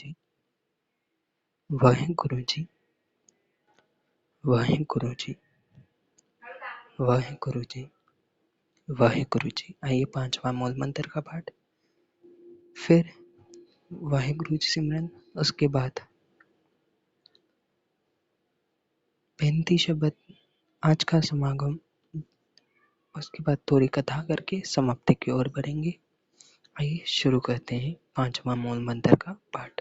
जी, वाहेगुरु जी, वाहेगुरु जी, वाहेगुरु जी, वाहेगुरु जी। आइए पांचवा मूल मंत्र का पाठ, फिर वाहेगुरु जी सिमरन, उसके बाद बेनती शब्द, आज का समागम, उसके बाद थोड़ी कथा करके समाप्ति की ओर बढ़ेंगे। आइए शुरू करते हैं पांचवा मूल मंत्र का पाठ।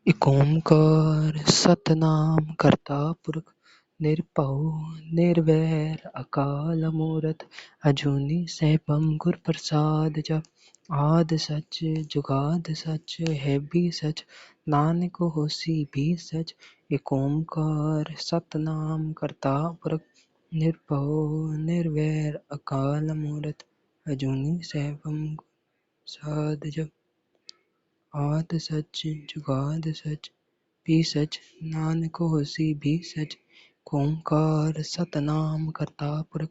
एक ओंकार सतनाम करता पुरख निरभउ निर्वैर अकाल मूरत अजूनी सैभम गुर प्रसाद जप आद सच जुगाद सच है भी सच नानक होसी भी सच। एक ओंकार सतनाम करता पुरख निरभउ निर्वैर अकाल मूरत अजूनी सैभम गुर प्रसाद जप आद सच जुगाद सच भी सच नानक होसी भी सच। ओंकार सतनाम करता पुरख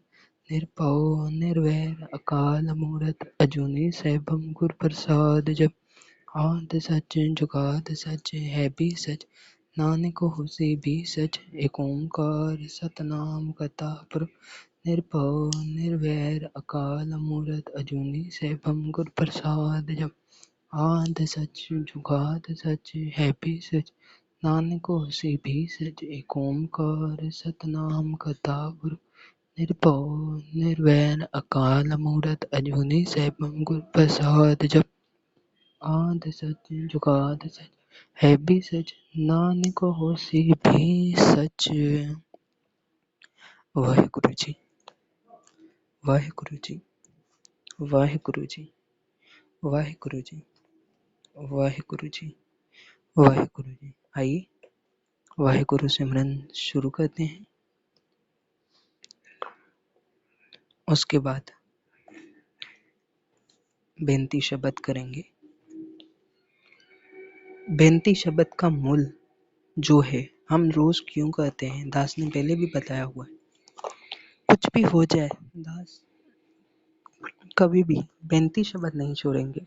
निरभउ निर्वैर अकाल मूरत अजूनी सैभम गुर प्रसाद जप आद सच जुगाद सच है भी सच नानक होसी भी सच। एक ओंकार सतनाम करता पुरख निरभउ निर्वैर अकाल मूरत अजूनी सैभम गुर प्रसाद जप आद सच जुगाद सच है भी सच नानक होसी भी सच। एक ओंकार सतनाम करता पुरख निरभउ निर्वैर अकाल मूरत अजूनी सैभम गुर प्रसाद जप आद सच जुगाद सच है भी सच नानक होसी भी सच। वाहेगुरु जी, वाहेगुरु जी, वाहेगुरु जी, वाहेगुरु जी, वाहेगुरु जी, वाहेगुरु जी। आइए वाहेगुरु सिमरन शुरू करते हैं, उसके बाद बेनती शब्द करेंगे। बेनती शब्द का मूल जो है, हम रोज क्यों कहते हैं, दास ने पहले भी बताया हुआ है। कुछ भी हो जाए, दास कभी भी बेनती शब्द नहीं छोड़ेंगे।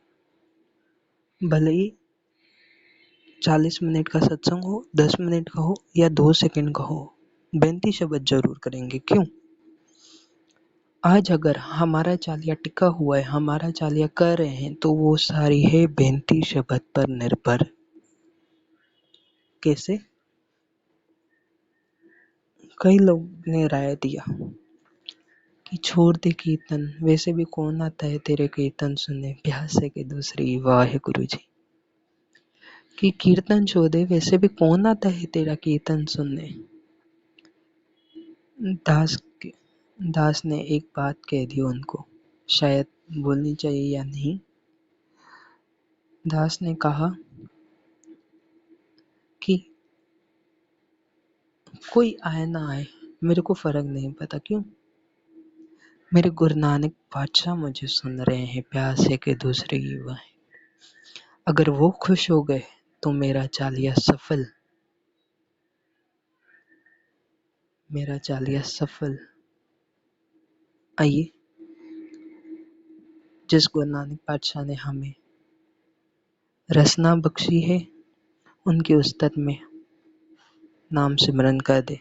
भले ही 40 मिनट का सत्संग हो, 10 मिनट का हो या 2 सेकंड का हो, बेनती शब्द जरूर करेंगे। क्यों? आज अगर हमारा चालिया टिका हुआ है, हमारा चालिया कर रहे हैं, तो वो सारी है बेनती शब्द पर निर्भर। कैसे? कई लोग ने राय दिया कि छोड़ दे कीर्तन, वैसे भी कौन आता है तेरे कीर्तन सुनने, प्यासे के दूसरी वाहेगुरु जी। कि कीर्तन छोड़ दे, वैसे भी कौन आता है तेरा कीर्तन सुनने। दास ने एक बात कह दी उनको, शायद बोलनी चाहिए या नहीं। दास ने कहा कि कोई आए ना आए मेरे को फर्क नहीं पता। क्यों? मेरे गुरु नानक पातशाह मुझे सुन रहे हैं, प्यासे के दूसरे युवा है। अगर वो खुश हो गए तो मेरा चालिया सफल, मेरा चालिया सफल। आइए, जिस गुरु नानक पातशाह ने हमें रसना बख्शी है, उनके उस्ताद में नाम सिमरन कर दे।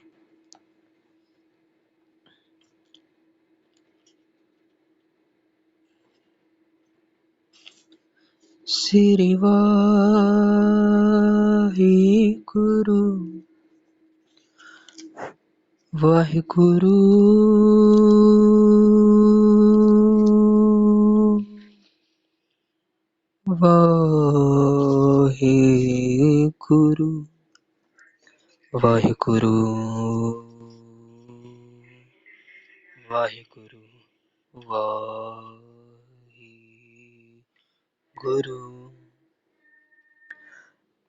श्री वाहिगुरु, वाहिगुरु, वाहिगुरु, वाहिगुरु, वाहिगुरु, वाहिगुरु।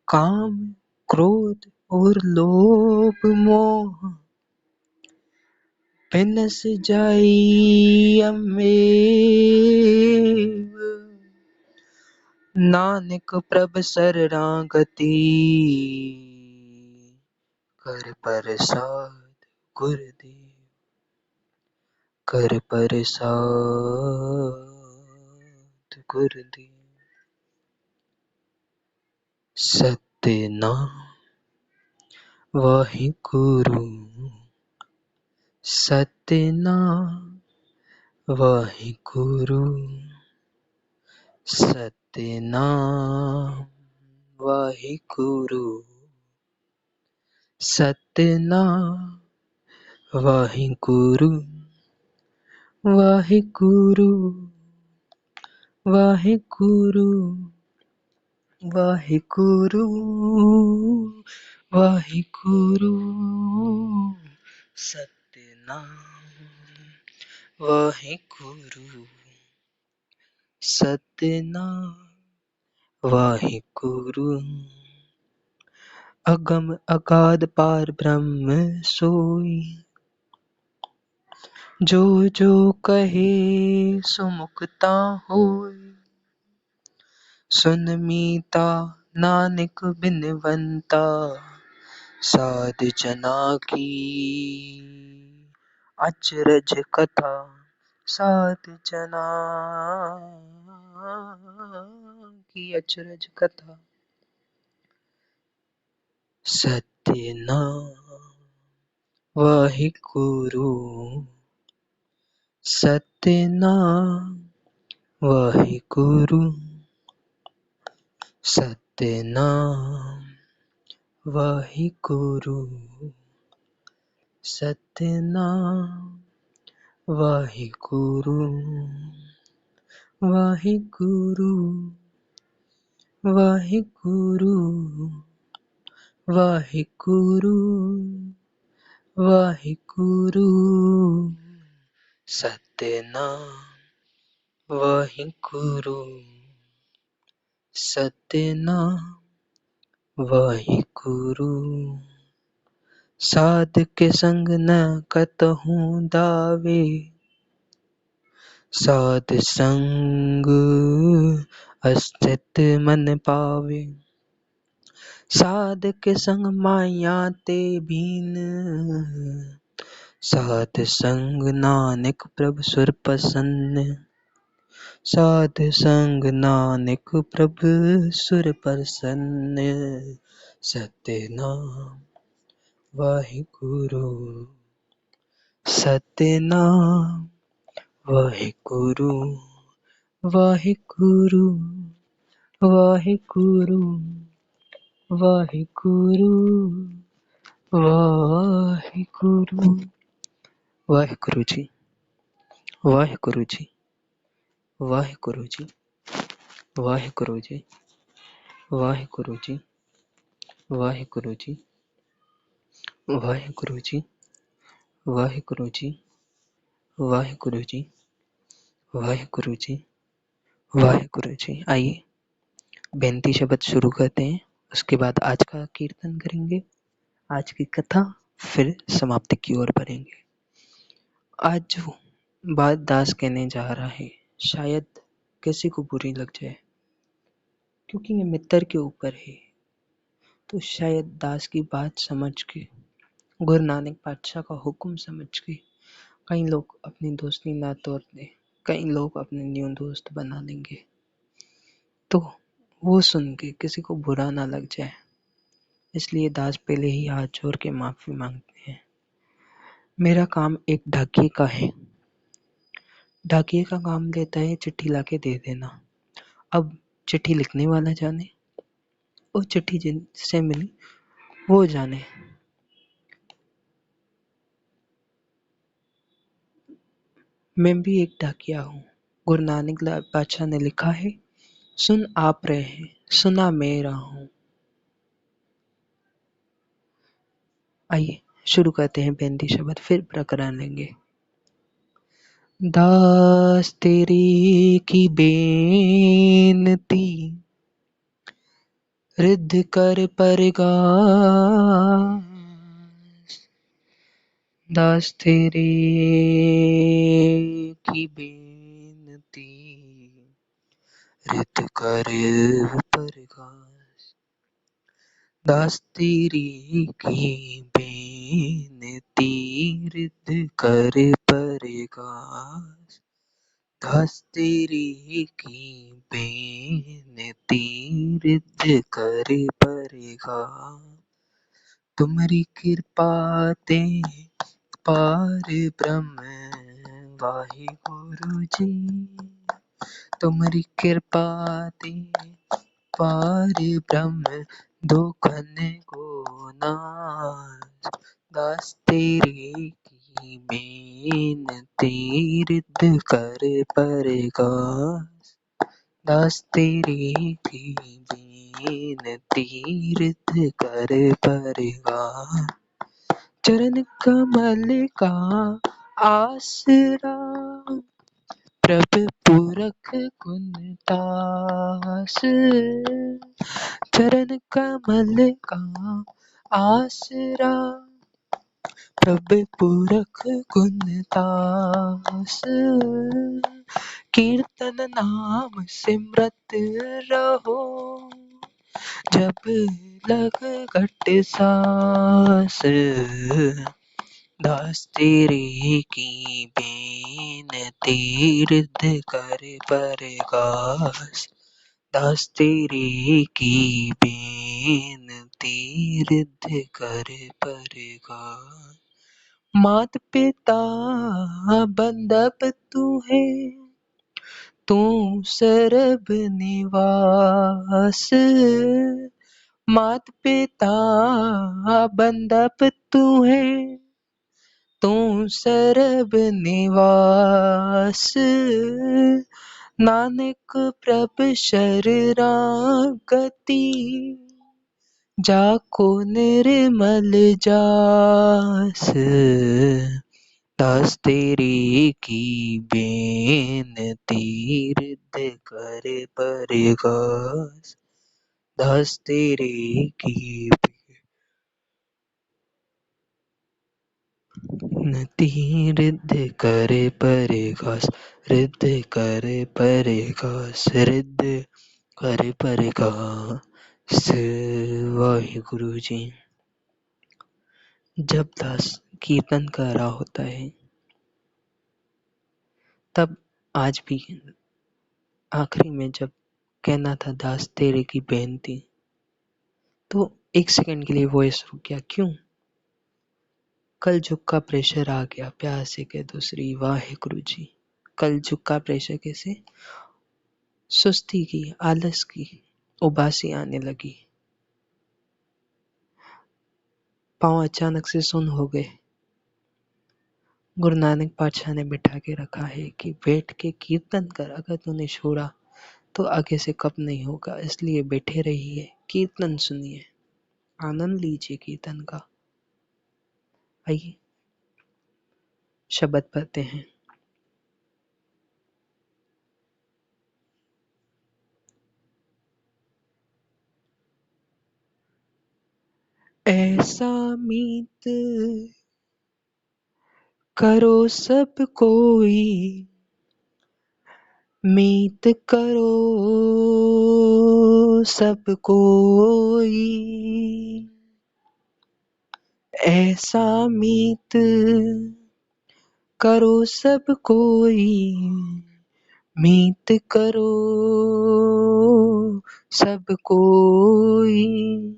काम क्रोध और लोभ मोह बिनस जाई अमेव, नानक प्रभ शरणागति कर प्रसाद गुरुदेव, कर प्रसाद गुरुदेव। सत्यनाम वाहिगुरु सत्यनाम वाहिगुरु सत्यनाम वाहिगुरु सत्यनाम वाहिगुरु वाहिगुरु वाहिगुरु वाहिगुरु वाहिगुरु सत्यनाम वाहिगुरु सत्यनाम वाहिगुरु अगम अगाध पार ब्रह्म सोई जो जो कहे सो मुक्ता होय सुन मीता नानक बिनवंता साध जना की अचरज कथा साध जना की अचरज कथा सत्यनाम वाहिगुरु सत्यनाम वाहिगुरु सत्यनाम वाहिगुरु सत्यनाम वाहिगुरु वाहिगुरु वाहिगुरु वाहिगुरु वाहिगुरु सत्यनाम वाहिगुरु सत्यनाम वाहिगुरु साध के संग न कतहूँ दावे साध संग अस्तित्व मन पावे साध के संग माया ते बीन साध संग नानक प्रभु सुर प्रसन्न साध संग नानक प्रभु सुर प्रसन्न सत्यनाम वाहिगुरु सत्यनाम वाहिगुरु वाहिगुरु वाहिगुरु वाहिगुरु वाहिगुरु वाहिगुरु जी वाहिगुरु जी वाहिगुरु जी वाहिगुरु जी वाहिगुरु जी वाहिगुरु जी वाहिगुरु जी वाहिगुरु जी वाहिगुरु जी वाहिगुरु जी वाहिगुरु जी। आइए बेनती शब्द शुरू करते हैं, उसके बाद आज का कीर्तन करेंगे, आज की कथा, फिर समाप्ति की ओर बढ़ेंगे। आज जो बात दास कहने जा रहा है शायद किसी को बुरी लग जाए, क्योंकि ये मित्र के ऊपर है। तो शायद दास की बात समझ के, गुरु नानक पातशाह का हुक्म समझ के कई लोग अपनी दोस्ती ना तोड़ दे, कई लोग अपने न्यू दोस्त बना लेंगे। तो वो सुन के किसी को बुरा ना लग जाए, इसलिए दास पहले ही हाथ जोड़ के माफी मांगते हैं। मेरा काम एक डाकिये का है। डाकिये का काम लेता है चिट्ठी लाके दे देना। अब चिट्ठी लिखने वाला जाने, वो चिट्ठी जिनसे मिली वो जाने। मैं भी एक डाकिया हूँ। गुरु नानक पातशाह ने लिखा है, सुन आप रहे हैं, सुना मैं रहा हूँ। आइए शुरू करते हैं बेनती शब्द, फिर प्रकरण लेंगे। दास तेरी की बेनती रिद्ध कर परगास, दास तेरी की बेनती रिद्ध कर परगास, दास तेरी की बेनती रिद्ध कर परगास, दास तेरी की बेनती रिद्ध कर परेगा। तुम्हारी कृपा ते पार ब्रह्म वाहिगुरु जी। तुम्हारी कृपा ते पार ब्रह्म दुखन को नाश। दास तेरी की बेनती रिद्ध कर परगास। दास तेरी की बेनती रिद्ध कर परगास। चरण कमल का आसरा प्रभु पुरख गुण तास। चरण कमल का आसरा प्रभु पुरख गुण तास। कीर्तन नाम सिमरत रहो जब लग घट सांस। दास तेरी की बेनती रिद्ध कर परगास। दास तेरी की बेनती रिद्ध कर परगास। मात पिता बंधप तू है तू सर्व निवास। मात पिता बंधप तू है तू सर्व निवास। नानक प्रभ शरणागति जाको निर्मल जास। दास तेरी की बेनती रिद्ध कर परगास। दास तेरी की बेनती रिद्ध कर परगास। रिद्ध कर परगास। रिद्ध कर परगास। वाहिगुरु जी। जब दास कीर्तन कर रहा होता है तब आज भी आखिरी में जब कहना था दास तेरे की बेनती, तो एक सेकंड के लिए वॉइस रुक गया। क्यों? कलयुग का प्रेशर आ गया। प्यार से कह दो श्री वाहिगुरु जी। कलयुग का प्रेशर कैसे? सुस्ती की, आलस की, उबासी आने लगी, पांव अचानक से सुन हो गए। गुरु नानक पातशाह ने बिठा के रखा है कि बैठ के कीर्तन कर, अगर तूने छोड़ा तो आगे से कब नहीं होगा, इसलिए बैठे रहिए, कीर्तन सुनिए, आनंद लीजिए कीर्तन का। आइए शब्द पढ़ते हैं। ऐसा मीत करो सब कोई, मीत करो सब कोई। ऐसा मीत करो सब कोई, मीत करो सब कोई।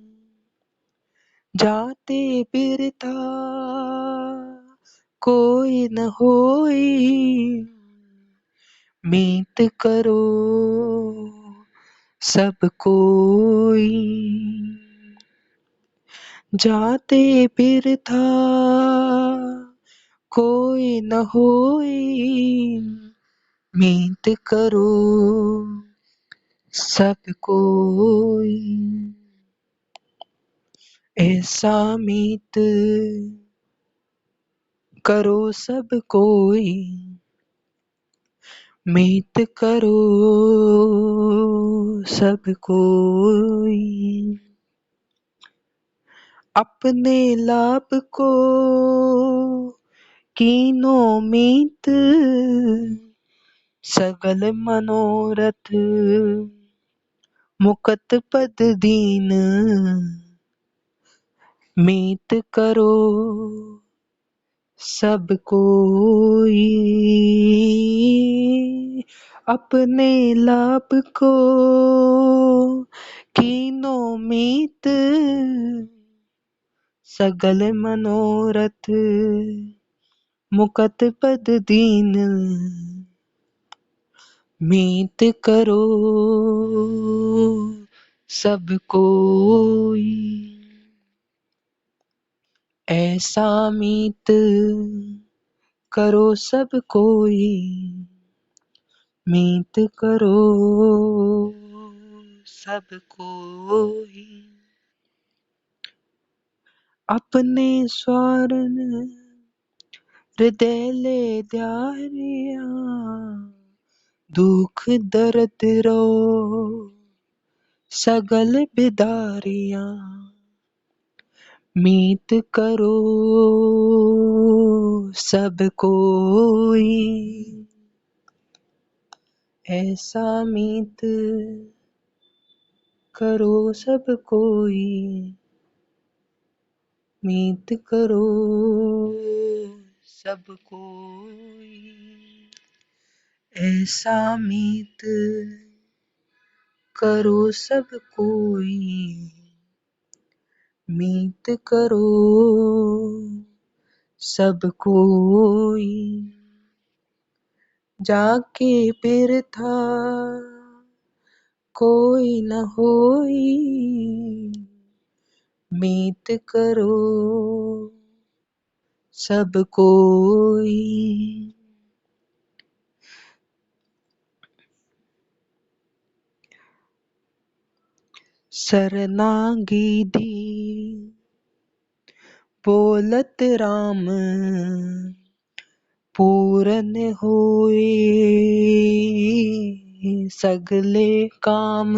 जाते बिरथा कोई न होई, मीत करो सब कोई। जाते बिरथा कोई न होई, मीत करो सब कोई। ऐसा मीत करो सब कोई, मीत करो सब कोई। अपने लाभ को कीनो मीत, सगल मनोरथ मुकत पद दीन, मीत करो सब कोई। अपने लाभ को कीनो मीत, सगल मनोरथ मुकत पद दीन। मीत करो सब कोई, ऐसा मीत करो सब कोई। मीत करो सब कोई, अपने स्वारन हृदय ले ध्यारिया। दुख दर्द रो सगल बिदारिया। मीत करो सब कोई, ऐसा मीत करो सब कोई। मीत करो सब कोई, ऐसा मीत करो सब कोई। मीत करो सब कोई, जाके बिरथा कोई न होई। मीत करो सब कोई, शरणागि दी बोलत राम। पूरन होए सगले काम।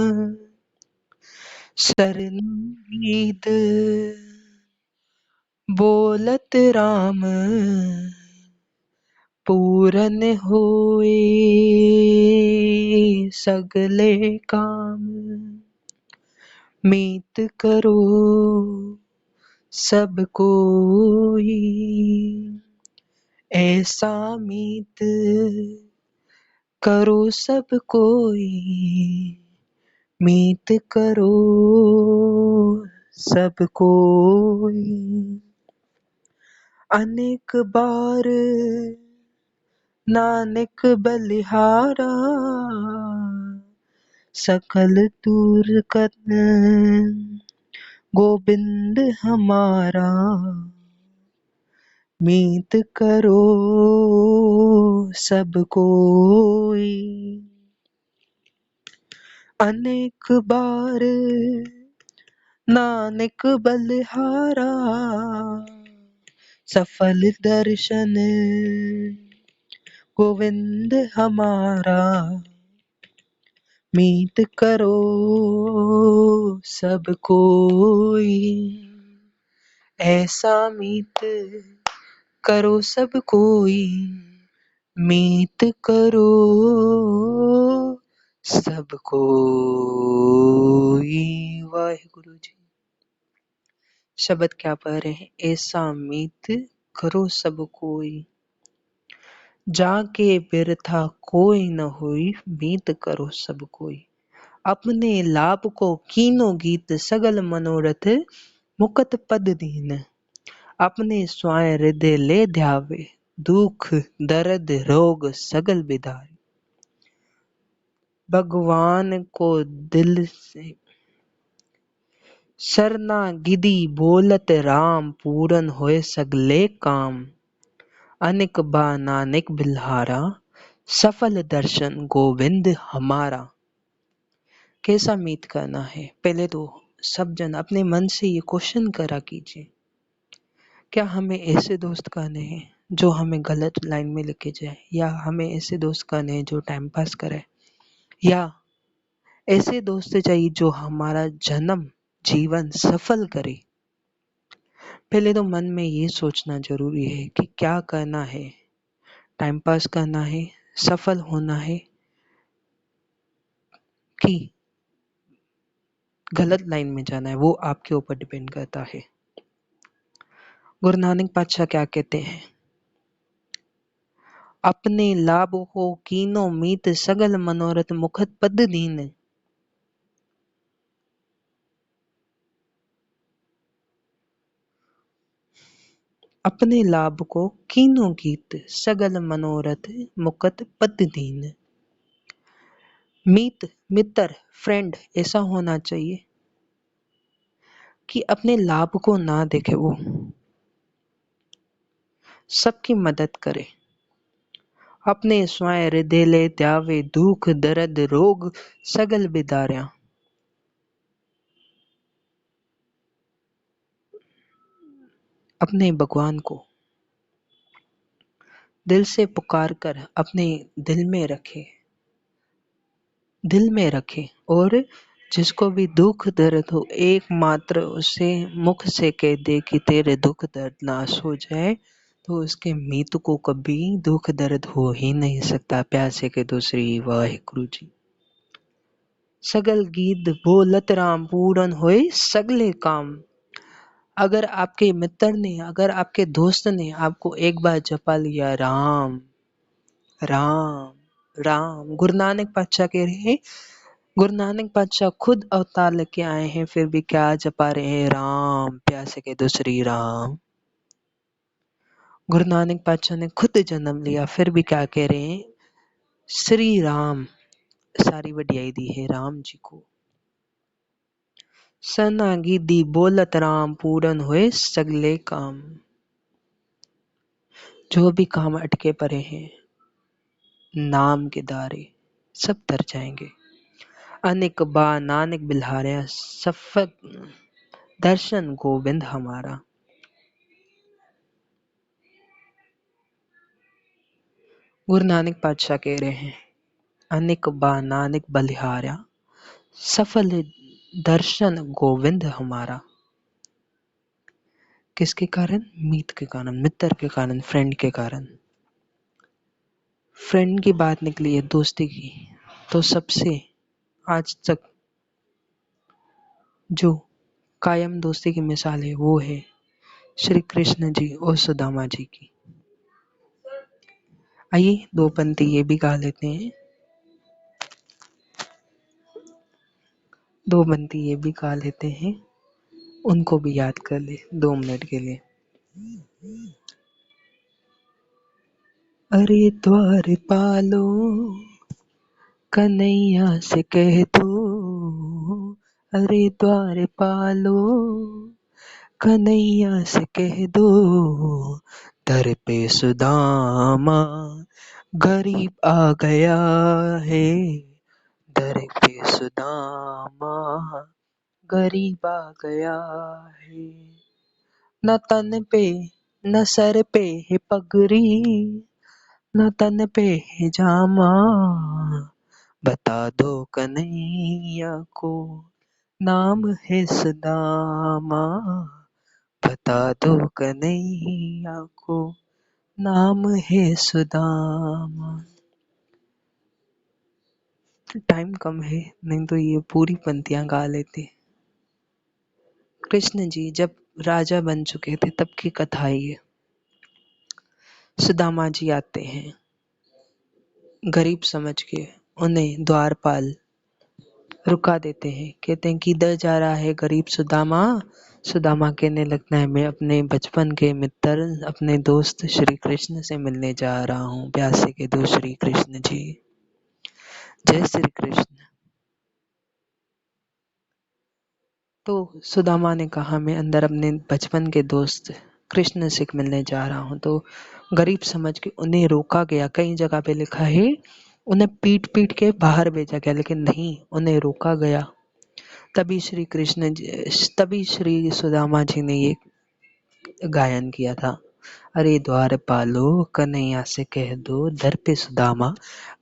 शरणागीत बोलत राम। पूरन होए सगले काम। मीत करो सब कोई, ऐसा मीत करो सब कोई। मीत करो सब कोई, अनेक बार नानक बलिहारा। सकल दूर करन गोबिंद हमारा। मीत करो सब कोई, अनेक बार नानक बलिहारा। सफल दर्शन गोविंद हमारा। मीत करो सब कोई, ऐसा मीत करो सब कोई। मीत करो सब कोई। वाहिगुरु जी। शब्द क्या पढ़ रहे हैं? ऐसा मीत करो सब कोई, जाके बिरथा कोई न होई। मीत करो सब कोई, अपने लाभ को कीनो गीत। सगल मनोरथ मुकत पद दीन। अपने स्वाय हृदय ले ध्यावे। दुख दर्द रोग सगल बिदारी। भगवान को दिल से शरणागिदी बोलत राम। पूरन होए सगले काम। अनेक बा नानक बिल्हारा। सफल दर्शन गोविंद हमारा। कैसा मीत करना है? पहले तो सब जन अपने मन से ये क्वेश्चन करा कीजिए, क्या हमें ऐसे दोस्त करने हैं जो हमें गलत लाइन में लेके जाए, या हमें ऐसे दोस्त करने हैं जो टाइम पास करे, या ऐसे दोस्त चाहिए जो हमारा जन्म जीवन सफल करे? पहले तो मन में ये सोचना जरूरी है कि क्या करना है, टाइम पास करना है, सफल होना है, कि गलत लाइन में जाना है। वो आपके ऊपर डिपेंड करता है। गुरु नानक पातशाह क्या कहते हैं? अपने लाभ को कीनो मीत सगल मनोरथ मुखत पद दीन। अपने लाभ को कीनो कीत सगल मनोरथ मुकत पद दीन। मीत मित्र फ्रेंड ऐसा होना चाहिए कि अपने लाभ को ना देखे, वो सबकी मदद करे। अपने स्वयं हृदय ले त्यावे दुख दर्द रोग सगल बिदारियां। अपने भगवान को दिल से पुकार कर अपने दिल में रखे और जिसको भी दुख दर्द हो एकमात्र उसे मुख से कह दे कि तेरे दुख दर्द नाश हो जाए, तो उसके मीत को कभी दुख दर्द हो ही नहीं सकता। प्यासे के दूसरी वाहिगुरु जी। सगल गीत बोलत राम पूरन होए सगले काम। अगर आपके मित्र ने, अगर आपके दोस्त ने आपको एक बार जपा लिया राम राम राम, गुरु नानक पातशाह कह रहे हैं, गुरु नानक पातशाह खुद अवतार लेके आए हैं, फिर भी क्या जपा रहे हैं राम, प्यासे के दूसरी राम। गुरु नानक पातशाह ने खुद जन्म लिया, फिर भी क्या कह रहे हैं श्री राम। सारी वडियाई दी है राम जी को। सना गिदी बोलत राम पूरन हुए सगले काम। जो भी काम अटके पड़े हैं नाम के दारे सब तर जाएंगे। अनेक बा नानक बिल्हारिया सफल दर्शन गोविंद हमारा। गुरु नानक पातशाह कह रहे हैं अनेक बा नानक बलिहारा सफल दर्शन गोविंद हमारा। किसके कारण? मीत के कारण, मित्र के कारण, फ्रेंड के कारण। फ्रेंड की बात निकली है दोस्ती की, तो सबसे आज तक जो कायम दोस्ती की मिसाल है वो है श्री कृष्ण जी और सुदामा जी की। आइए दो पंक्ति ये भी गा लेते हैं, दो पंक्ति ये भी गा लेते हैं, उनको भी याद कर ले 2 मिनट के लिए। अरे द्वार पालो कन्हैया से कह दो, अरे द्वार पालो कन्हैया से कह दो, दर पे सुदामा गरीब आ गया है, दर पे सुदामा गरीब आ गया है। न तन पे न सर पे है पगड़ी, न तन पे है जामा, बता दो कन्हैया को नाम है सुदामा, बता दो कन्हैया को नाम है सुदामा। टाइम कम है, नहीं तो ये पूरी पंक्तियां गा लेते। कृष्ण जी जब राजा बन चुके थे तब की कथा ये। सुदामा जी आते हैं गरीब समझ के, उन्हें द्वारपाल रुका देते हैं, कहते हैं किधर जा रहा है गरीब सुदामा। सुदामा कहने लगता है मैं अपने बचपन के मित्र अपने दोस्त श्री कृष्ण से मिलने जा रहा हूँ। प्यासे के दो श्री कृष्ण जी। जय श्री कृष्ण। तो सुदामा ने कहा मैं अंदर अपने बचपन के दोस्त कृष्ण से मिलने जा रहा हूँ। तो गरीब समझ के उन्हें रोका गया, कई जगह पे लिखा है उन्हें पीट पीट के बाहर भेजा गया, लेकिन नहीं, उन्हें रोका गया। तभी श्री सुदामा जी ने ये गायन किया था, अरे द्वार पालो कन्हैया से कह दो, दर पे सुदामा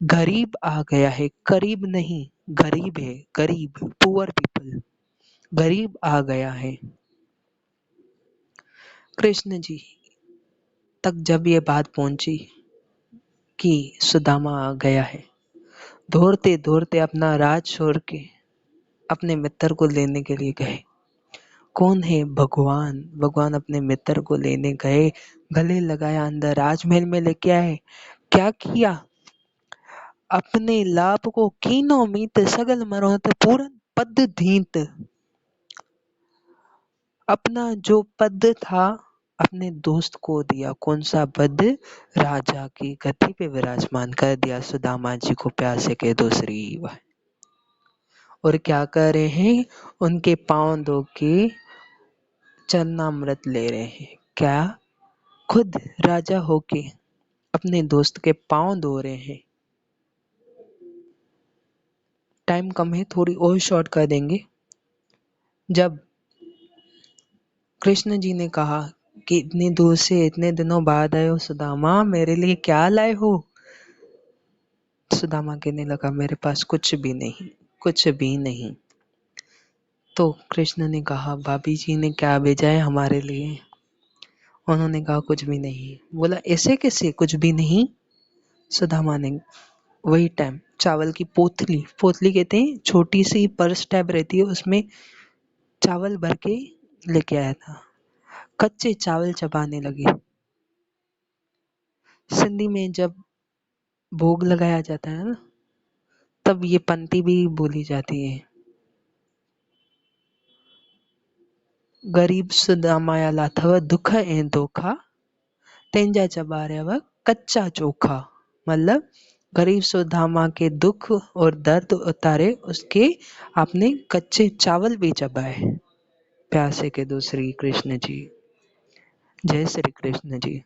गरीब आ गया है। करीब नहीं, गरीब है, गरीब, पुअर पीपल, गरीब आ गया है। कृष्ण जी तक जब ये बात पहुंची कि सुदामा आ गया है, दौड़ते दौड़ते अपना राज छोड़ के अपने मित्र को लेने के लिए गए। कौन है? भगवान। भगवान अपने मित्र को लेने गए, गले लगाया, अंदर राजमहल में लेके आए, क्या किया? अपने लाभ को कीनो मीत सगल मरोत पूरन पद धीत। अपना जो पद था अपने दोस्त को दिया। कौन सा पद? राजा की गद्दी पे विराजमान कर दिया सुदामा जी को प्यासे के दूसरी बार। और क्या कर रहे हैं? उनके पांव धो के चरणामृत ले रहे हैं। क्या? खुद राजा होके अपने दोस्त के पांव धो रहे हैं। टाइम कम है, थोड़ी और शॉर्ट कर देंगे। जब कृष्ण जी ने कहा कि इतनी दूर से इतने दिनों बाद आए हो सुदामा, मेरे लिए क्या लाए हो? सुदामा कहने लगा मेरे पास कुछ भी नहीं, कुछ भी नहीं। तो कृष्ण ने कहा भाभी जी ने क्या भेजा है हमारे लिए? उन्होंने कहा कुछ भी नहीं। बोला ऐसे कैसे कुछ भी नहीं? सुदामा ने वही टाइम चावल की पोतली, पोतली कहते हैं छोटी सी पर्स टाइप रहती है, उसमें चावल भर के लेके आया था। कच्चे चावल चबाने लगे। सिंधी में जब भोग लगाया जाता है ना, तब ये पंक्ति भी बोली जाती है। गरीब सुदामाया लाथव दुख ऐं दोखा, तेंजा चबा रहा कच्चा चोखा। मतलब गरीब सुदामा के दुख और दर्द उतारे उसके आपने कच्चे चावल भी चबाए। प्यासे के दो श्री कृष्ण जी। जय श्री कृष्ण जी।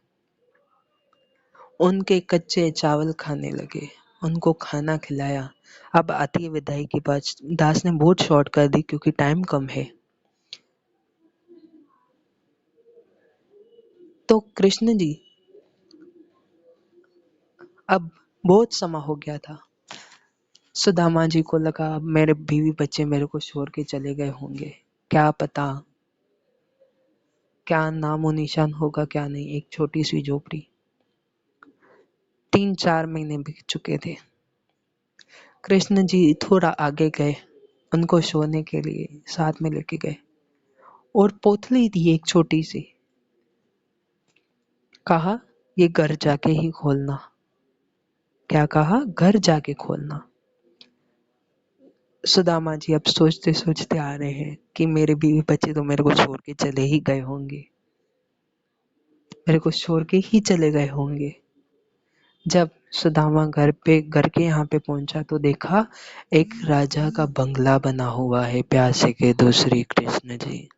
उनके कच्चे चावल खाने लगे, उनको खाना खिलाया। अब आती है विदाई की बात। दास ने बहुत शॉर्ट कर दी क्योंकि टाइम कम है। तो कृष्ण जी अब बहुत समय हो गया था। सुदामा जी को लगा अब मेरे बीवी बच्चे मेरे को छोड़ के चले गए होंगे, क्या पता क्या नामो निशान होगा क्या नहीं। एक छोटी सी झोपड़ी। 3-4 महीने बीत चुके थे। कृष्ण जी थोड़ा आगे गए, उनको सोने के लिए साथ में लेके गए और पोतली थी एक छोटी सी। कहा ये घर जाके ही खोलना। क्या कहा? घर जाके खोलना। सुदामा जी अब सोचते सोचते आ रहे हैं कि मेरे बीवी बच्चे तो मेरे को छोड़ के चले ही गए होंगे, मेरे को छोड़ के ही चले गए होंगे। जब सुदामा घर के यहाँ पे पहुंचा तो देखा एक राजा का बंगला बना हुआ है। प्यासे के दूसरी कृष्ण जी।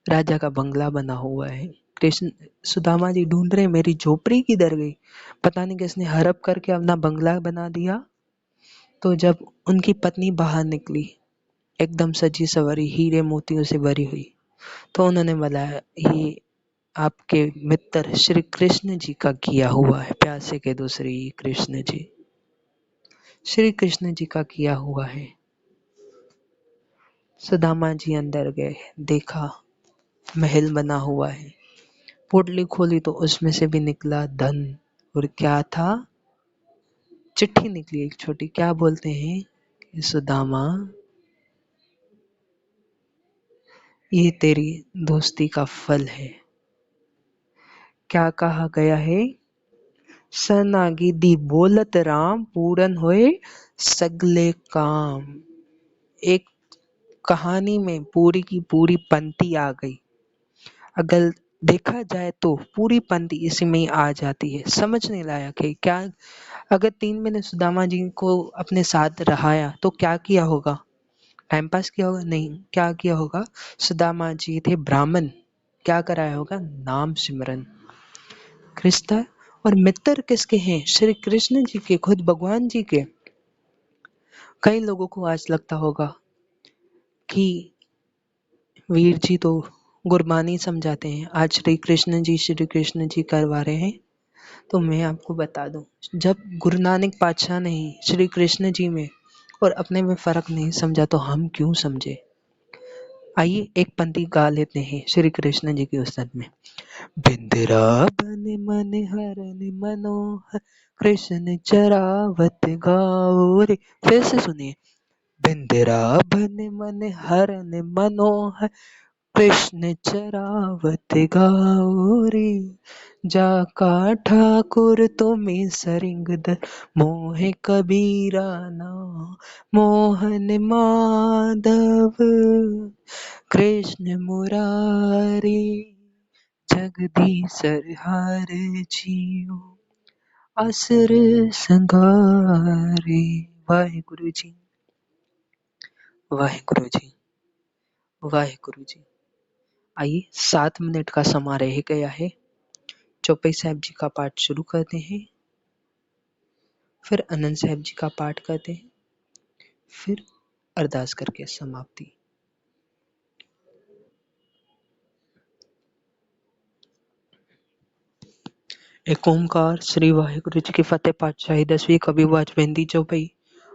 राजा का बंगला बना हुआ है। कृष्ण सुदामा जी ढूंढ रहे मेरी झोपड़ी किधर गई। पता नहीं किसने हड़प करके अपना बंगला बना दिया। तो जब उनकी पत्नी बाहर निकली एकदम सजी सवरी हीरे मोतियों से भरी हुई, तो उन्होंने बताया ये आपके मित्र श्री कृष्ण जी का किया हुआ है। प्यासे के दूसरी कृष्ण जी। श्री कृष्ण जी का किया हुआ है। सुदामा जी अंदर गए, देखा महल बना हुआ है। पोटली खोली तो उसमें से भी निकला धन। और क्या था? चिट्ठी निकली एक छोटी। क्या बोलते हैं कि सुदामा ये तेरी दोस्ती का फल है। क्या कहा गया है? सनागी दी बोलत राम पूरन होए सगले काम। एक कहानी में पूरी की पूरी पंक्ति आ गई। अगर देखा जाए तो पूरी पंक्ति इसी में ही आ जाती है। समझने लायक है। क्या अगर 3 महीने सुदामा जी को अपने साथ रहाया तो क्या किया होगा? टाइम पास किया होगा? नहीं। क्या किया होगा? सुदामा जी थे ब्राह्मण, क्या कराया होगा? नाम सिमरन। कृष्ण और मित्र किसके हैं? श्री कृष्ण जी के, खुद भगवान जी के। कई लोगों को आज लगता होगा कि वीर जी तो गुरबानी समझाते हैं, आज श्री कृष्ण जी करवा रहे हैं। तो मैं आपको बता दूं, जब गुरु नानक पातशाह ने ही श्री कृष्ण जी में और अपने में फर्क नहीं समझा तो हम क्यों समझे। आइए एक पंक्ति गा लेते हैं श्री कृष्ण जी की उस्ताद में। बिंदरा बन मन हरन मनोहर, कृष्ण चरावत गाओ रे। फिर से सुनिए। बिंदरा बन मन हरन मनोहर, कृष्ण चरावत गाओ रे, जाका ठाकुर तुम्हें सरिंगद मोहे कबीरा नाम, मोहन माधव कृष्ण मुरारी, जगदीशर हर जियो असुर संहारे। वाहिगुरु जी, वाहिगुरु जी, वाहिगुरु जी। आइए 7 मिनट का समय रह गया है। चौपाई साहब जी का पाठ शुरू करते हैं, फिर आनंद साहब जी का पाठ करते हैं, फिर अरदास करके समाप्ति। एक ओंकार श्री वाहिगुरु जी की फतेह पातशाही 10वीं कवि वाच बेनती चौपाई।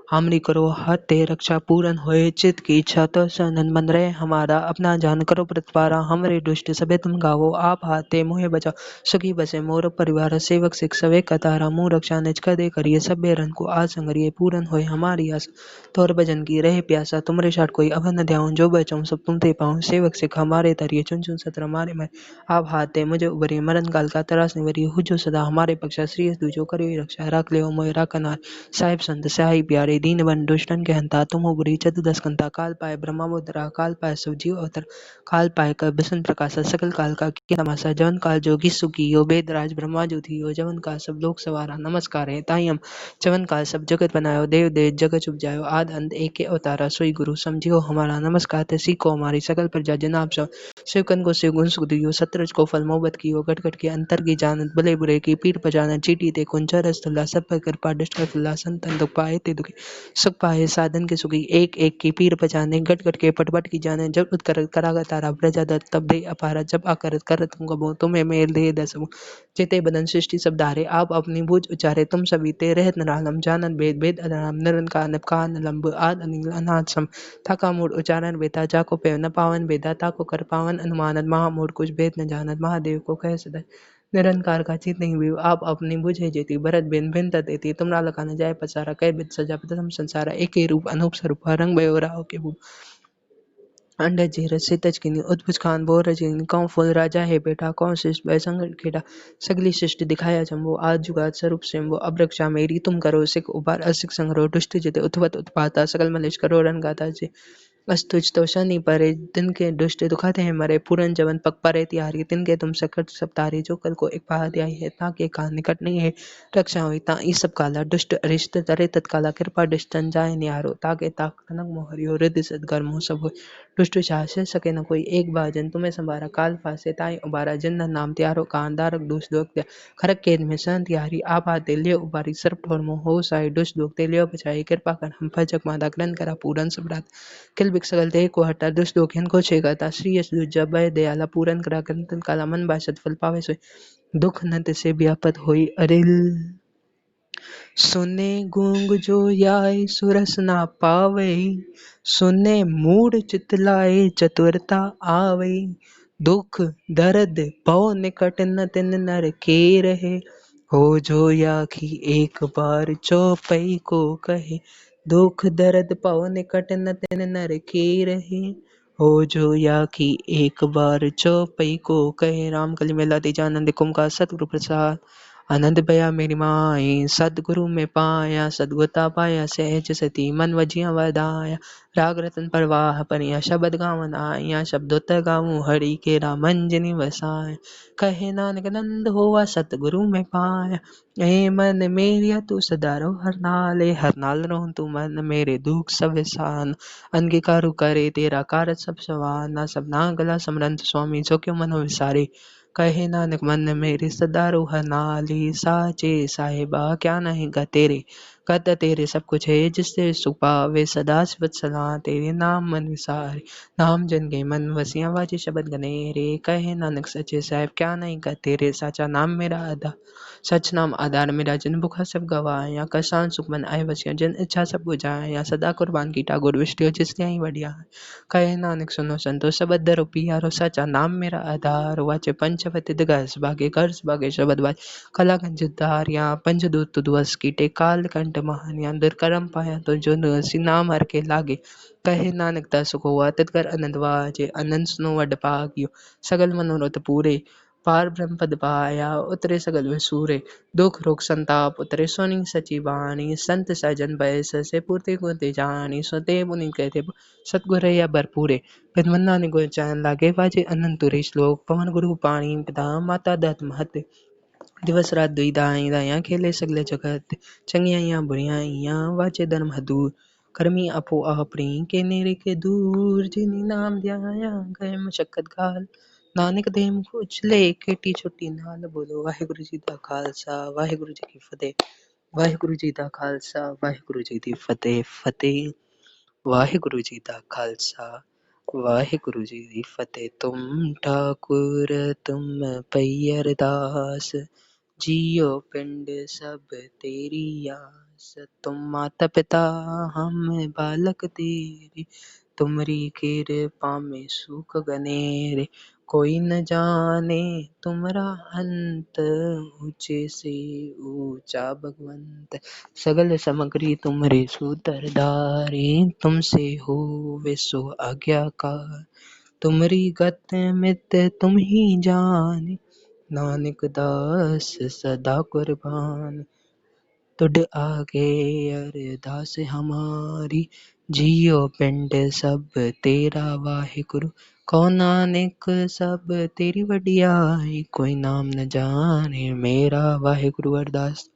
हमरी करो हाथ ते रक्षा पूरन होए, चित की इच्छा तो सनन बन रहे हमारा, अपना जान करो प्रतिपारा, हमरे दुष्ट सबे तुम गावो, आप हाथ ते मोहे बचाओ, सुखी बसे मोर परिवार, सेवक सिख सवे कतारा, मुँह रक्षा निज कर दे करिए, सब बेरन को आज संगरिए, पूरन होए हमारी आस, तोर भजन की रहे प्यासा, तुमरे साथ कोई अभन न ध्याऊं, जो बचाऊं सब तुम ते पाऊं, सेवक सिख हमारे तरिए, चुन चुन सत्र हमारे में, आप हाथ ते मुझे उबरिए, मरण काल का त्रास निवरिए, हुजो सदा हमारे पक्षा, श्री दूजो करियो रक्षा, राख ले मोहे राखनार, साहिब संत स्याही प्यारे, दीन बन दुष्टन के हंता, तुम हो बुरी चतुर्दश कंता, काल पाए ब्रह्मा मुद्रा, काल पाए शिवजीव अवतर, काल पाए कर बसंत प्रकाशा, सकल काल का किया तमाशा, जवन काल जोगी सुखी हो, वेद राज ब्रह्मा ज्योति हो, जवन काल सब लोग सवारा, नमस्कार है ताई हम, जवन काल सब जगत बनायो, देव देव जगत उपजायो, आद अंत एक के अवतारा, सोई गुरु समझियो हमारा, नमस्कार ते सीखो हमारी, सकल प्रजा जनाब सब शिवकन को शिव गुण सुख दियो, सत्रज को फल मोहब्बत कियो, गट गट के अंतर की जानत, भले बुरे की पीठ पजाना, चीटी ते कुंचर रसतुल्ला, सब पर कृपा दुष्ट कर फुल्ला, संतन दुख पाए ते दुखी, सुख पाए साधन के सुखी, एक एक की पीर पजाने, गट गट के पटपट की जाने, जब उत्कर करागा तारा प्रजा दत्त, तब दे अपारा, जब आकर कर तुम गबो, तुम्हें मेल दे दसबो, जेते बदन सृष्टि सब धारे, आप अपनी भुज उचारे, तुम सभी ते रहत नरालम, जानत भेद भेद अधराम, निरंकार नपकार लंब आद अनिल अनाथ सम, थाका मूड उच्चारण बेता, जाको पे न पावन बेदा, ताको कर पावन अनुमानत, महामूड कुछ भेद न जानत, महादेव को कह सदा निरंकार का चित नहीं हुई, आप अपनी बुझे जेती, भरत बिन भिन देती, तुमरा लखा न जाय पसारा, कह बिद सजा प्रथम संसारा, एक ही रूप अनूप स्वरूप, रंग भयो राव के भूप, अंडर जीरज से तजकिनी, उद्भुज खान बोर रजनी, कौन फुल राजा है बेटा, कौन शिष्ट भयसंकट खेड़ा, सगली शिष्ट दिखाया जम्बो, आज जुगात स्वरूप सिंबो, अब रक्षा मेरी तुम करो, सिख उबार असिख संग्रह, दुष्ट जिते उद्भत उत्पाता, सकल मलिश करो रन गाता जे, अस्तुज तो शनि परे, तिनके दुष्ट दुखाते हैं मरे, पूरन जवन पग परे तिहारी, तिनके तुम सकट सब तारे, जो कल को एक पहाड़ आई है, ताके कान निकट नहीं है, रक्षा हुई ता ई सब काला, दुष्ट अरिष्ट तरे तत्काला, कृपा डिष्टन जाय निहारो, ताके ताक तनक मोहरियो, रिद्धि सदगर मोह सब होय, दुष्ट शास्य सके न कोई, एक बाजन तुम्हें संभारा, काल फासे ताई उबारा, जिन नाम त्यारो कान दारक दुष्ट दोख त्या, खरक केद में सन तिहारी, आप हाथ लियो उबारी, सर्प ठोर मोह हो साई, दुष्ट दोख ते लियो बचाई, कृपा कर हम पर जग माता ग्रंथ करा पूरन सबरात, किल बिक सकल देह को हटा, दुष्ट दोखियन को छेगाता, श्री यश दूजा भय दयाला, पूरन करा ग्रंथन काला, मन बासत फल पावे सोई, दुख न तिसे व्यापत होई अरिल, सुने गूंग जो याय सुरस ना पावै, सुने मूढ़ चितलाए चतुरता आवै, दुख दर्द भव निकट न तिन नर के रहे, हो जो याखी एक बार चौपई को कहे, दुख दर्द भव निकट न तिन नर के रहे, हो जो याखी एक बार चौपई को कहे, राम कलि मेला तेजानंद कुमका सतगुरु प्रसाद, आनंद भया मेरी माए, सदगुरु में पाया, सदगुता पाया, सहज सती मन वजिया वदाया, राग रतन परवाह परिया, शबद गावन आया, शब्दोत गाऊं हरि के रामंजनी वसाया, कहे नानक नंद होवा सतगुरु में पाया, ए मन मेरिया तू सदा रो हर नाल रहो तू मन मेरे दुख सब विसान, अंगीकारु करे तेरा कारज सब सवाना, सब ना गला समरंत स्वामी जो क्यों मनो विसारे, कहे नानक मन मेरे सदा रोह नाली, साचे साहिबा क्या नहीं गा तेरे, कहता तेरे सब कुछ है जिससे सुख पावे, सदा सिवत सलाह तेरे नाम मन विसारे, नाम जन के मन वसिया वाजे शब्द गनेरे, कहे नानक सच्चे साहिब क्या नहीं गा तेरे, साचा नाम मेरा आधा सच नाम आधार मेरा, जिन भूखा सब गवाया, कसान सुख मन आए वसिया, जिन इच्छा सब बुझाया, सदा कुर्बान की ठाकुर विष्टि जिसने ही बढ़िया है, कहे नानक सुनो संतो सब दरो पियारो, साचा नाम मेरा आधार, वाचे पंचवती दिगस भागे कर्स भागे शबद वाज, कला कंज धारिया पंचदूत दुअस कीटे, काल कंठ महानिया दुर्कर्म पाया तो जो नसी नाम हर के लागे। कहे नानक दस को हुआ तत्कर आनंद वाजे। आनंद सुनो वड भाग्यो सगल मनोरथ पूरे। पार ब्रह्म पद पाया उतरे सगल विसूरे। दुख रोग संताप उतरे सोनी सची बाणी। संत सजन बैस से पूर्ति गुणति जानी। सोते मुनि कहते सतगुर या भरपूरे। बिन ने गुण चैन लागे वाजे अनंत तुरी श्लोक। पवन गुरु पाणी पिता माता दत्त महत। दिवस रात दुई दाइयाँ खेले सगले जगत। चंगियाइयाँ बुरियाइयाँ वाचे धर्म दूर। करमी अपो आपरी के नेरे के दूर। जिनी नाम ध्याया गए मशक्कत घाल। नानक दे मुख उछले केटी छुट्टी नाल। बोलो वाहिगुरु जी दा खालसा वाहिगुरु जी की फतेह। वाहिगुरु जी दा खालसा वाहिगुरु जी दी फतेह फतेह। वाहिगुरु जी दा खालसा वाहिगुरु जी दी फतेह। तुम ठाकुर तुम पई अरदास। जियो पिंड सब तेरी आस। तुम माता पिता हम बालक तेरे। तुमरी कृपा में सुख गनेरे। कोई न जाने तुमरा अंत। ऊंचे से ऊंचा भगवंत। सगल समग्री तुमरे सूतर धारे। तुमसे होवे सो आज्ञाकार। तुमरी गत मित तुम ही जाने। नानक दास सदा कुर्बान। तुड आगे अरदास हमारी। जियो पिंड सब तेरा वाहिगुरु। कौन नानक सब तेरी वडियाई। कोई नाम न जाने मेरा वाहिगुरु अरदास।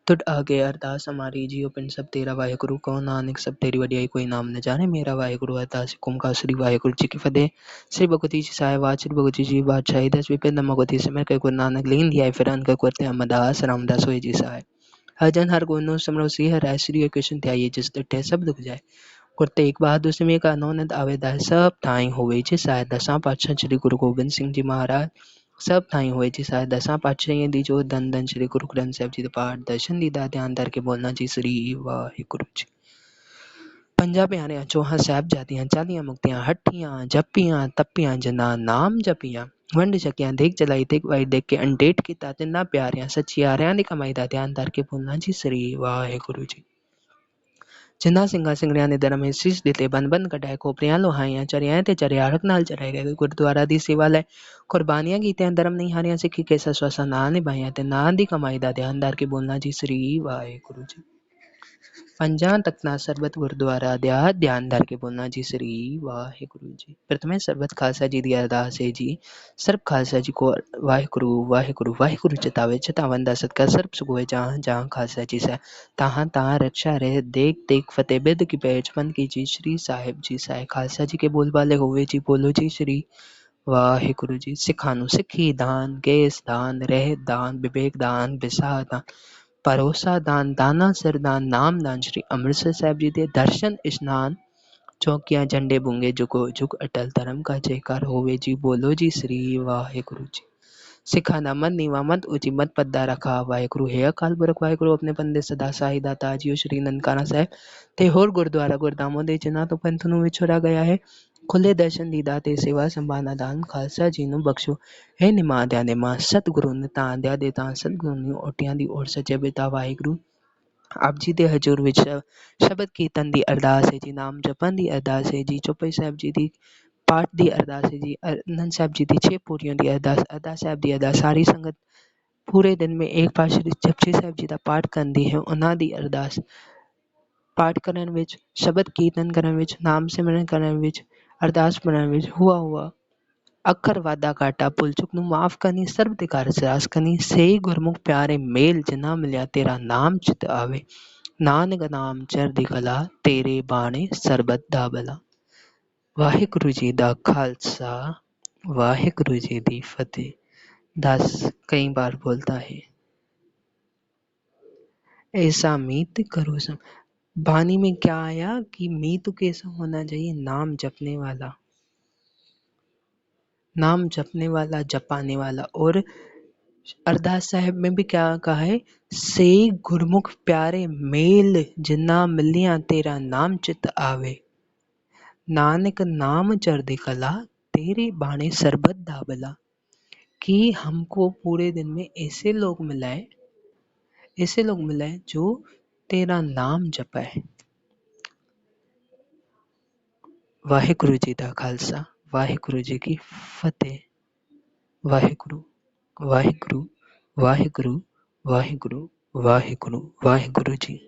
तुड आगे अरदास हमारी। जियो पिंड सब तेरा वाहिगुरु। कौन नानक सब तेरी वडियाई। कोई नाम न जाने मेरा वाहिगुरु अरदास। कुमका श्री वाहिगुरु जी की फतेह। श्री भगवती जी साहिबाद श्री भगवती जी बादशाही दस विपिन भगवती समय के गुरु नानक लीन दिया फिर अनकर करते अमरदास रामदास होए जी सहाय। हर जन हर गोनो समरो सी हर श्री कृष्ण ध्याये जिस दिठे सब दुख जाए। गुरते एक बहादुर सिमय का नौनद आवेदाय सब ठाई होवे जी सहाय। दसां पातशाह श्री गुरु गोबिंद सिंह जी महाराज सब ठाई होए जी सहाय। दसां पातशाह दी जो धन धन श्री गुरु ग्रंथ साहिब जी दे पाठ दर्शन दीदा ध्यान धर के बोलना जी श्री वाहिगुरु जी। पंजा प्यारियां चौहां साहिबजादियां चालियां मुक्तियां हट्ठियां जप्पियां तप्पियां जिन्ना नाम जपियां। वंड छकियां देख जलाई देख वाई देख के अनडेट कीता तिन्ना प्यारियां सच्चियारियां दी कमाई दा ध्यान धर के बोलना जी श्री वाहिगुरु जी। जिन्ना ਸਿੰਘਾਂ ਸਿੰਘੜਿਆਂ ਨੇ ਧਰਮ ਵਿੱਚ ਸੀਸ ਦਿੱਤੇ ਬੰਦ ਬੰਦ ਕਢਾਏ ਖੋਪਰੀਆਂ ਲੋਹਾਈਆਂ ਚਰਿਆਂ ਤੇ ਚਰਿਆੜਕ ਨਾਲ ਚਰਾਏ ਗਏ ਗੁਰਦੁਆਰਾ ਦੀ ਸੇਵਾ ਲੈ ਕੁਰਬਾਨੀਆਂ ਕੀਤੀਆਂ ਧਰਮ ਨਹੀਂ ਹਾਰਿਆਂ ਸਿੱਖੀ ਕੇ ਸਸਵਸਾ ਨਾ ਨਿਭਾਈਆਂ ਤੇ ਨਾਂ ਦੀ ਕਮਾਈ ਦਾ ਧਿਆਨ ਧਰ ਕੇ ਬੋਲਣਾ ਜੀ ਸ੍ਰੀ ਵਾਹਿਗੁਰੂ ਜੀ। ਪੰਜਾਂ ਤਖਤਾਂ ਸਰਬਤ ਗੁਰਦੁਆਰਾ ਦਾ ਧਿਆਨ ਧਰ ਕੇ ਬੋਲਣਾ ਜੀ ਸ੍ਰੀ ਵਾਹਿਗੁਰੂ ਜੀ। ਪ੍ਰਥਮੇ ਸਰਬਤ ਖਾਲਸਾ ਜੀ ਦੀ ਅਰਦਾਸ ਹੈ ਜੀ। ਸਰਬ ਖਾਲਸਾ ਜੀ ਕੋ ਵਾਹਿਗੁਰੂ ਵਾਹਿਗੁਰੂ ਵਾਹਿਗੁਰੂ ਚਿਤਾਵੇ ਚਿਤਾਵਨ ਦਾ ਸਦਕਾ ਸਰਬ ਸੁਖ ਹੋਏ ਜਹਾਂ जहाँ खालसा जी से तहाँ तहाँ रक्षा रहे देख देख फतेह बिद की बचपन की जी श्री साहिब जी साहे खालसा जी के बोल वाले हुए जी बोलो जी श्री वाहिगुरु जी। सिखां नूं सिੱਖੀ दान केस दान ਰਹਿਤ दान विवेक दान विसाह दान ਭਰੋਸਾ दान दाना सिर दान नाम दान श्री ਅੰਮ੍ਰਿਤਸਰ ਸਾਹਿਬ ਜੀ ਦੇ ਦਰਸ਼ਨ ਇਸ਼ਨਾਨ ਚੌਕੀਆਂ ਝੰਡੇ ਬੁੰਗੇ ਜੁਗੋ ਜੁਗ ਅਟਲ ਧਰਮ का जयकार होवे जी बोलो जी श्री वाहिगुरु जी। सिखा ना मन नीवा मत ऊंची मत पद्दा रखा वाहिगुरु है अकाल पुरख वाहिगुरु अपने बंदे सदा साही दाता जियो श्री ननकाना साहिब ते होर गुरुद्वारा गुरदामों दे जिन्हां तो पंथ नूं विछोड़ा गया है खुले दर्शन दीदा ते सेवा संभालना दान खालसा जी नूं बख्शो है निमाद्या ने मां सतगुरु ने तां दया दे तां सतगुरु नी ओटियां दी ओर सच्चे पिता वाहिगुरु आप जी दे हजूर विच शबद कीर्तन दी अरदास है जी नाम जपन दी अरदास है जी चौपाई साहिब जी दी पाठ दी अरदास है जी आनंद साहब जी दी 6 पूरियों दी अरदास अदा साहब दी अरदास सारी संगत पूरे दिन में एक बार श्री जपजी साहब जी का पाठ करती है उन्हां दी अरदास पाठ करन विच शबद कीर्तन करन विच नाम सिमरन करन विच अरदास पढ़न विच हुआ अखर वादा घाटा भुल चुक नूं माफ करनी सर्ब ते कार सरास करनी सही गुरमुख प्यारे मेल जिन्ना मिलिया तेरा नाम चित आवे नानक नाम चढ़दी कला तेरे बाणे सरबत दा भला। वाहिगुरु जी दा खालसा वाहिगुरु जी दी फतेह। दास कई बार बोलता है ऐसा मीत करो सम। बानी में क्या आया कि मीत कैसा होना चाहिए नाम जपने वाला नाम जपने वाला जपाने वाला। और अरदास साहिब में भी क्या कहा है से गुरमुख प्यारे मेल जिन्ना मिलिया तेरा नाम चित आवे नानक नाम चढ़दी कला तेरे बाणे सरबत दाबला। कि हमको पूरे दिन में ऐसे लोग मिलाए ऐसे लोग मिले जो तेरा नाम जपै। वाहिगुरु जी दा खालसा, वाहिगुरु जी की फतेह। वाहिगुरु, वाहिगुरु, वाहिगुरु, वाहिगुरु, वाहिगुरु, वाहिगुरु जी।